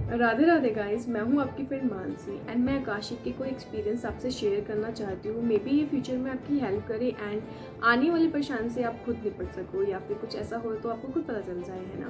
Radhe Radhe guys, मैं हूँ आपकी फ्रेंड मानसी एंड मैं आकाशिक के कोई एक्सपीरियंस आपसे शेयर करना चाहती हूँ। मे बी ये फ्यूचर में आपकी हेल्प करे एंड आने वाली परेशानी से आप खुद निपट सको, या फिर कुछ ऐसा हो तो आपको खुद पता चल जाए, है ना।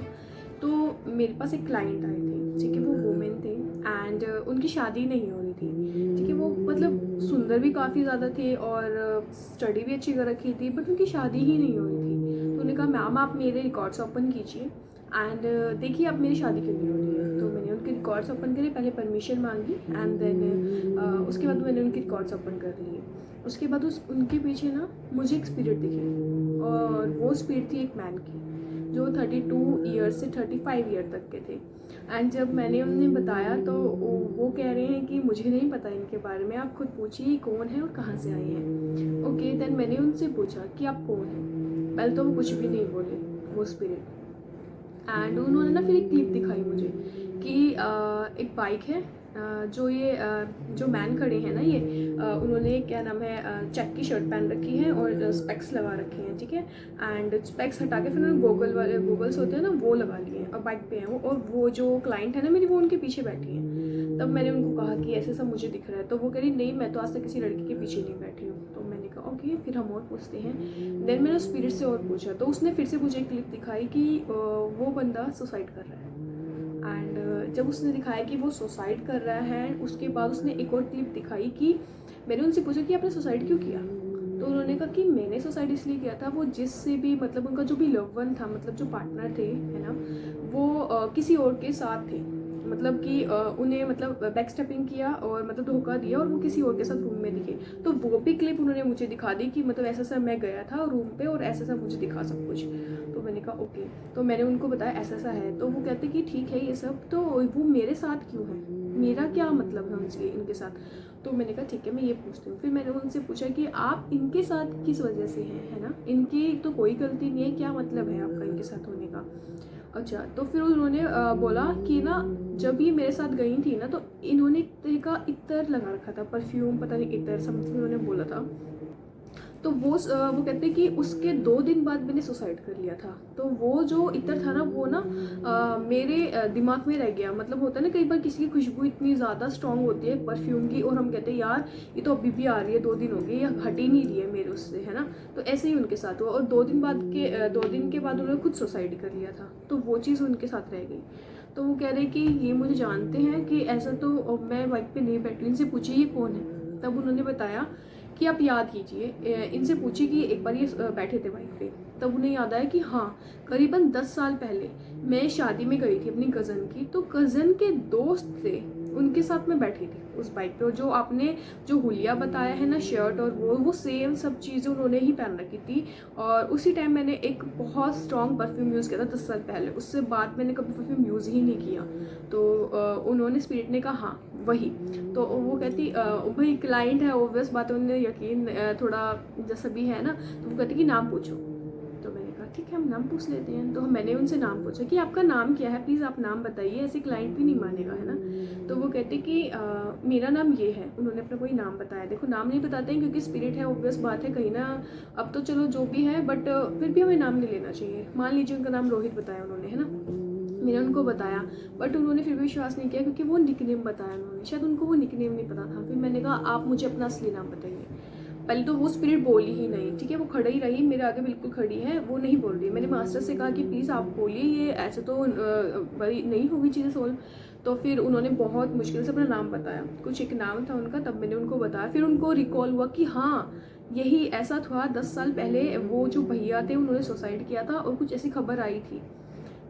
तो मेरे पास एक क्लाइंट आए थे, ठीक है। वो वुमेन थे एंड उनकी शादी नहीं हो रही थी, ठीक है। वो मतलब सुंदर भी काफ़ी ज़्यादा थे और स्टडी भी अच्छी कर रखी थी, बट उनकी शादी ही नहीं हो रही थी। तो उन्होंने कहा मैम आप मेरे रिकॉर्ड्स ओपन कीजिए एंड देखिए आप मेरी शादी क्यों नहीं हो रही है। तो मैंने उनके रिकॉर्ड्स ओपन करे, पहले परमिशन मांगी एंड देन उसके बाद मैंने उनके रिकॉर्ड्स ओपन कर लिए। उसके बाद उनके पीछे ना मुझे एक स्पिरिट दिखी, और वो स्पिरिट थी एक मैन की जो 32 ईयर से 35 ईयर तक के थे। एंड जब मैंने उन्हें बताया तो वो कह रहे हैं कि मुझे नहीं पता इनके बारे में, आप खुद पूछिए कौन है और कहाँ से आए हैं। ओके, देन मैंने उनसे पूछा कि आप कौन हैं। पहले तो वो कुछ भी नहीं बोले, वो स्पिरिट। एंड उन्होंने ना फिर एक क्लिप दिखाई मुझे कि एक बाइक है, जो मैन खड़े हैं ना, ये उन्होंने क्या नाम है, चेक की शर्ट पहन रखी है और स्पेक्स लगा रखे हैं, ठीक है। एंड स्पेक्स हटा के फिर उन्होंने गूगल्स होते हैं ना, वो लगा लिए हैं और बाइक पे हैं वो। और वो जो क्लाइंट है ना मेरी, वो उनके पीछे बैठी है। तब मैंने उनको कहा कि ऐसे सब मुझे दिख रहा है। तो वो कह रही नहीं, मैं तो आज तक किसी लड़की के पीछे नहीं बैठी हूँ। तो मैंने कहा ओके, फिर हम और पूछते हैं। देन मैंने स्पिरिट से और पूछा तो उसने फिर से मुझे एक क्लिप दिखाई कि वो बंदा सुसाइड कर रहा है। एंड जब उसने दिखाया कि वो सुसाइड कर रहा है, उसके बाद उसने एक और क्लिप दिखाई कि मैंने उनसे पूछा कि आपने सुसाइड क्यों किया। तो उन्होंने कहा कि मैंने सुसाइड इसलिए किया था, वो जिससे भी मतलब उनका जो भी लव वन था, मतलब जो पार्टनर थे, है ना, वो किसी और के साथ थे। मतलब कि उन्हें मतलब बैक स्टेपिंग किया और मतलब धोखा दिया, और वो किसी और के साथ रूम में दिखे। तो वो भी क्लिप उन्होंने मुझे दिखा दी कि मतलब ऐसा सा मैं गया था रूम पे और ऐसा सा मुझे दिखा सब कुछ। तो मैंने कहा ओके। तो मैंने उनको बताया ऐसा सा है। तो वो कहते कि ठीक है ये सब, तो वो मेरे साथ क्यों है, मेरा क्या मतलब है उनसे इनके साथ। तो मैंने कहा ठीक है मैं ये पूछती हूँ। फिर मैंने उनसे पूछा कि आप इनके साथ किस वजह से हैं, है ना, इनकी तो कोई गलती नहीं है, क्या मतलब है आपका इनके साथ होने का। अच्छा, तो फिर उन्होंने बोला कि ना जब ये मेरे साथ गई थी ना, तो इन्होंने एक तरह का इत्र लगा रखा था, परफ्यूम, पता नहीं इत्र समथिंग उन्होंने बोला था। तो वो कहते कि उसके 2 दिन बाद मैंने सुसाइड कर लिया था। तो वो जो इत्र था ना, वो ना मेरे दिमाग में रह गया। मतलब होता है ना कई बार किसी की खुशबू इतनी ज़्यादा स्ट्रांग होती है परफ्यूम की, और हम कहते हैं यार ये तो अभी भी आ रही है, 2 दिन हो गए, या हट ही नहीं रही है मेरे उससे, है ना। तो ऐसे ही उनके साथ हुआ, और 2 दिन के बाद उन्होंने खुद सुसाइड कर लिया था। तो वो चीज़ उनके साथ रह गई। तो वो कह रहे कि ये मुझे जानते हैं कि ऐसा, तो मैं बाइक पे नहीं बैठी, इनसे पूछिए ये कौन है। तब उन्होंने बताया कि आप याद कीजिए, इनसे पूछिए कि एक बार ये बैठे थे बाइक पे। तब उन्हें याद आया कि हाँ, करीबन 10 साल पहले मैं शादी में गई थी अपनी कज़न की। तो कज़न के दोस्त थे, उनके साथ मैं बैठी थी उस बाइक पे। और जो आपने जो हुलिया बताया है ना, शर्ट और वो सेम सब चीज़ें उन्होंने ही पहन रखी थी। और उसी टाइम मैंने एक बहुत स्ट्रॉन्ग परफ्यूम यूज़ किया था 10 साल पहले। उससे बाद मैंने कभी परफ्यूम यूज़ ही नहीं किया। तो उन्होंने स्पिरिट ने कहा हाँ वही। तो वो कहती भाई क्लाइंट है, ऑब्वियस बात है, उन्हें यकीन थोड़ा जैसा भी है ना। तो वो कहती कि नाम पूछो। तो मैंने कहा ठीक है हम नाम पूछ लेते हैं। तो मैंने उनसे नाम पूछा कि आपका नाम क्या है, प्लीज़ आप नाम बताइए, ऐसे क्लाइंट भी नहीं मानेगा, है ना। तो वो कहते कि मेरा नाम ये है। उन्होंने अपना कोई नाम बताया। देखो नाम नहीं बताते हैं क्योंकि स्पिरिट है, ऑब्वियस बात है, कहीं ना अब तो चलो जो भी है, बट फिर भी हमें नाम नहीं लेना चाहिए। मान लीजिए उनका नाम रोहित बताया उन्होंने, है ना। मैंने उनको बताया, बट उन्होंने फिर भी विश्वास नहीं किया क्योंकि वो निकनेम बताया उन्होंने, शायद उनको वो निकनेम नहीं पता था। फिर मैंने कहा आप मुझे अपना असली नाम बताइए। पहले तो वो स्पिरिट बोली ही नहीं, ठीक है, वो खड़ी ही रही मेरे आगे, बिल्कुल खड़ी है, वो नहीं बोल रही। मैंने मास्टर से कहा कि प्लीज़ आप बोलिए, ये ऐसे तो बड़ी नहीं होगी चीज़ें सोल्व। तो फिर उन्होंने बहुत मुश्किल से अपना नाम बताया, कुछ एक नाम था उनका। तब मैंने उनको बताया, फिर उनको रिकॉल हुआ कि हाँ यही ऐसा था 10 साल पहले, वो जो भैया थे उन्होंने सुसाइड किया था और कुछ ऐसी खबर आई थी।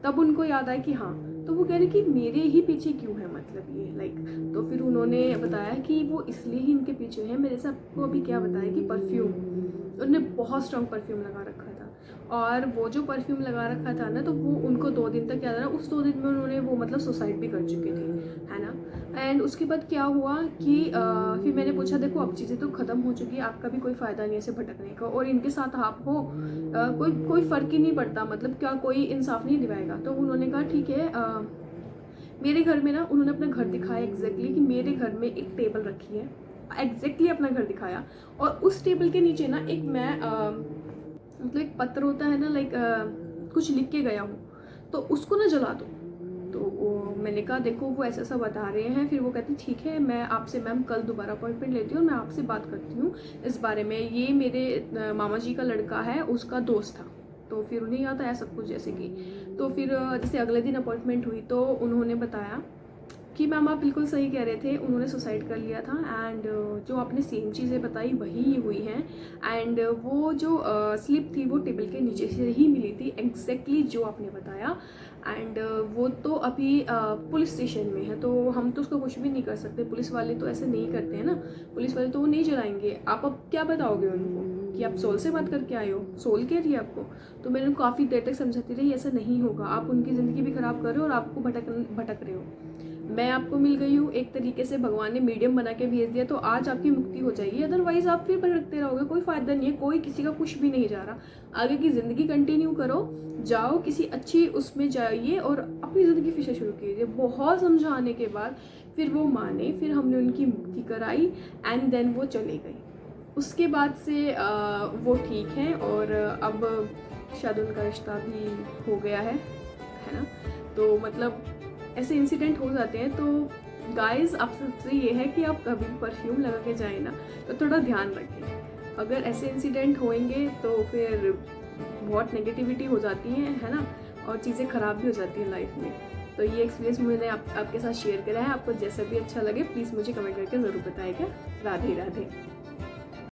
तब उनको याद आया कि हाँ। तो वो कह रहे कि मेरे ही पीछे क्यों है, मतलब ये लाइक। तो फिर उन्होंने बताया कि वो इसलिए ही इनके पीछे है। मेरे से आपको अभी क्या बताया कि परफ्यूम, उन्होंने बहुत स्ट्रॉन्ग परफ्यूम लगा रखा था। और वो जो परफ्यूम लगा रखा था ना, तो वो उनको 2 दिन तक याद है ना। उस 2 दिन में उन्होंने वो मतलब सुसाइड भी कर चुके थे, है ना। एंड उसके बाद क्या हुआ कि फिर मैंने पूछा देखो अब चीज़ें तो ख़त्म हो चुकी है, आपका भी कोई फ़ायदा नहीं है ऐसे भटकने का, और इनके साथ आप हो, कोई कोई फ़र्क ही नहीं पड़ता, मतलब क्या कोई इंसाफ नहीं दिलाएगा। तो उन्होंने कहा ठीक है, मेरे घर में ना, उन्होंने अपना घर दिखाया एग्जैक्टली कि मेरे घर में एक टेबल रखी है, एग्जैक्टली अपना घर दिखाया। और उस टेबल के नीचे ना एक मैं मतलब एक पत्र होता है ना, लाइक कुछ लिख के गया हूँ, तो उसको ना जला दो। तो मैंने कहा देखो वो ऐसा ऐसा बता रहे हैं। फिर वो कहती ठीक है, मैं आपसे मैम कल दोबारा अपॉइंटमेंट लेती हूँ और मैं आपसे बात करती हूँ इस बारे में। ये मेरे मामा जी का लड़का है, उसका दोस्त था, तो फिर उन्हें याद आया सब कुछ जैसे कि। तो फिर जैसे अगले दिन अपॉइंटमेंट हुई तो उन्होंने बताया कि मैम आप बिल्कुल सही कह रहे थे, उन्होंने सुसाइड कर लिया था एंड जो आपने सेम चीज़ें बताई वही हुई हैं। एंड वो जो स्लिप थी वो टेबल के नीचे से ही मिली थी, एग्जैक्टली जो आपने बताया। एंड वो तो अभी पुलिस स्टेशन में है, तो हम तो उसको कुछ भी नहीं कर सकते। पुलिस वाले तो ऐसे नहीं करते हैं ना, पुलिस वाले तो वो नहीं जलाएंगे। आप अब क्या बताओगे उनको कि आप सोल से बात करके आए हो, सोल कह रही है आपको? तो मैंने उनको काफ़ी देर तक समझाती रही ऐसा नहीं होगा, आप उनकी ज़िंदगी भी ख़राब कर रहे हो और आपको भटक रहे हो। मैं आपको मिल गई हूँ, एक तरीके से भगवान ने मीडियम बना के भेज दिया, तो आज आपकी मुक्ति हो जाएगी, अदरवाइज आप फिर भटकते रहोगे, कोई फ़ायदा नहीं है, कोई किसी का कुछ भी नहीं जा रहा। आगे की ज़िंदगी कंटिन्यू करो, जाओ किसी अच्छी उसमें जाइए और अपनी ज़िंदगी फिर से शुरू कीजिए। बहुत समझाने के बाद फिर वो माने, फिर हमने उनकी मुक्ति कराई एंड देन वो चले गई। उसके बाद से वो ठीक हैं और अब शायद उनका रिश्ता भी हो गया है ना। तो मतलब ऐसे इंसिडेंट हो जाते हैं। तो गाइस आप सबसे ये है कि आप कभी भी परफ्यूम लगा के जाए ना तो थोड़ा ध्यान रखें। अगर ऐसे इंसिडेंट होंगे तो फिर बहुत नेगेटिविटी हो जाती है ना, और चीज़ें ख़राब भी हो जाती हैं लाइफ में। तो ये एक्सपीरियंस मैंने आपके साथ शेयर करा है। आपको जैसा भी अच्छा लगे प्लीज़ मुझे कमेंट करके ज़रूर बताइएगा। राधे राधे।